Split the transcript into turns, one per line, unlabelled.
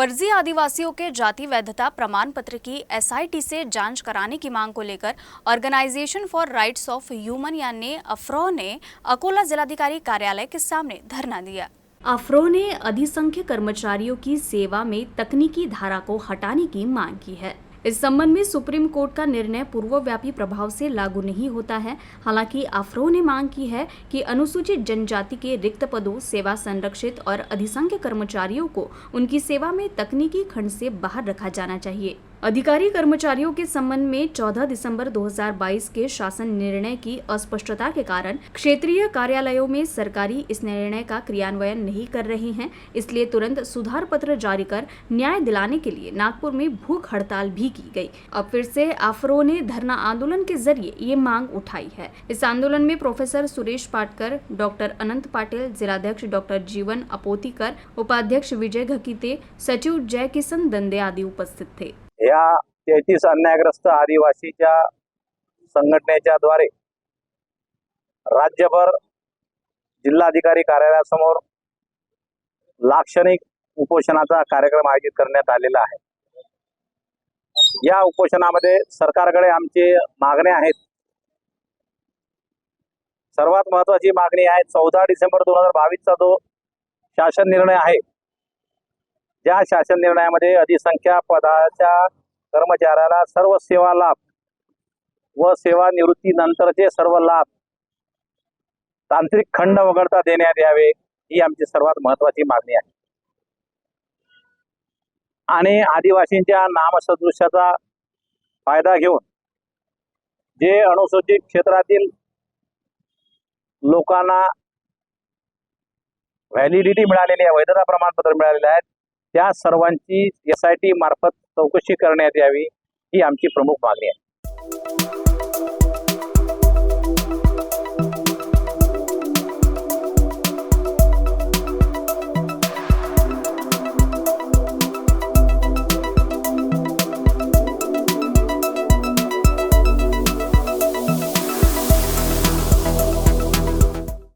फर्जी आदिवासियों के जाति वैधता प्रमाण पत्र की एसआईटी से जांच कराने की मांग को लेकर organisation for rights of human यानी अफ्रो ने अकोला जिलाधिकारी कार्यालय के सामने धरना दिया। अफ्रो ने अधिसंख्य कर्मचारियों की सेवा में तकनीकी धारा को हटाने की मांग की है। इस संबंध में सुप्रीम कोर्ट का निर्णय पूर्वव्यापी प्रभाव से लागू नहीं होता है। हालांकि अफ्रो ने मांग की है कि अनुसूचित जनजाति के रिक्त पदों, सेवा संरक्षित और अधिसंख्य कर्मचारियों को उनकी सेवा में तकनीकी खंड से बाहर रखा जाना चाहिए। अधिकारी कर्मचारियों के संबंध में 14 दिसंबर 2022 के शासन निर्णय की अस्पष्टता के कारण क्षेत्रीय कार्यालयों में सरकारी इस निर्णय का क्रियान्वयन नहीं कर रहे हैं। इसलिए तुरंत सुधार पत्र जारी कर न्याय दिलाने के लिए नागपुर में भूख हड़ताल भी की गई। अब फिर से अफ्रो ने धरना आंदोलन के जरिए ये मांग उठाई है। इस आंदोलन में प्रोफेसर सुरेश पाटकर, डॉक्टर अनंत पाटिल, जिलाध्यक्ष डॉक्टर जीवन अपोतीकर, उपाध्यक्ष विजय घकीते, सचिव जय किशन दंदे आदि उपस्थित थे।
या 33 अन्यायग्रस्त आदिवासीच्या संघटनेच्या द्वारे राज्यभर जिल्हाधिकारी कार्यालयासमोर लाक्षणिक उपोषणाचा कार्यक्रम आयोजित करण्यात आलेला आहे। या उपोषणामध्ये सरकारकडे आमची मागण्या आहेत। सर्वात महत्त्वाची मागणी आहे 14 डिसेंबर 2022 चा जो शासन निर्णय आहे, ज्या शासन निर्णयामध्ये अधिसंख्या पदाच्या कर्मचाऱ्याला सर्व सेवा लाभ व सेवा निवृत्ती नंतरचे सर्व लाभ तांत्रिक खंड वगळता देण्यात यावे, ही आमची सर्वात महत्त्वाची मागणी आहे। आणि आदिवासींच्या नामसदृशाचा फायदा घेऊन जे अनुसूचित क्षेत्रातील लोकांना व्हॅलिडिटी मिळालेली आहे, वैधता प्रमाणपत्र मिळालेले आहेत, त्या सर्वांची एसआयटी मार्फत चौकशी करण्यात यावी, ही आमची प्रमुख मागणी आहे।